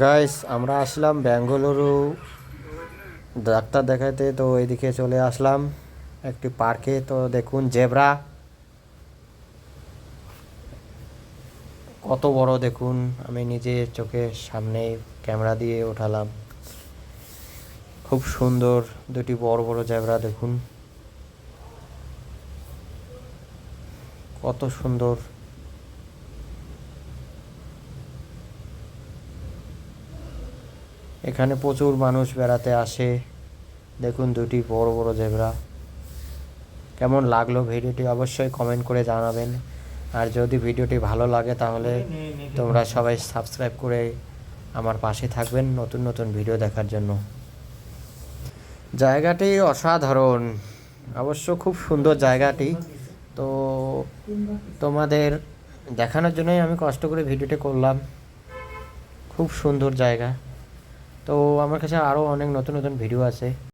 Guys আমরা আসলাম Bengaluru doctor দেখাতে, তো এইদিকে চলে আসলাম একটি পার্কে। তো দেখুন জেব্রা কত বড় দেখুন, আমি নিজে চোখের সামনে ক্যামেরা দিয়ে ওঠালাম। খুব সুন্দর দুটি বড় বড় জেব্রা দেখুন, কত সুন্দর। এখানে প্রচুর মানুষ বেড়াতে আসে। দেখুন দুটি বড় বড় জেব্রা। কেমন লাগলো ভিডিওটি অবশ্যই কমেন্ট করে জানাবেন। আর যদি ভিডিওটি ভালো লাগে তাহলে তোমরা সবাই সাবস্ক্রাইব করে আমার পাশে থাকবেন নতুন নতুন ভিডিও দেখার জন্য। জায়গাটি অসাধারণ, অবশ্য খুব সুন্দর জায়গাটি। তো তোমাদের দেখানোর জন্যই আমি কষ্ট করে ভিডিওটি করলাম। খুব সুন্দর জায়গা। তো আমার কাছে আরও অনেক নতুন নতুন ভিডিও আছে।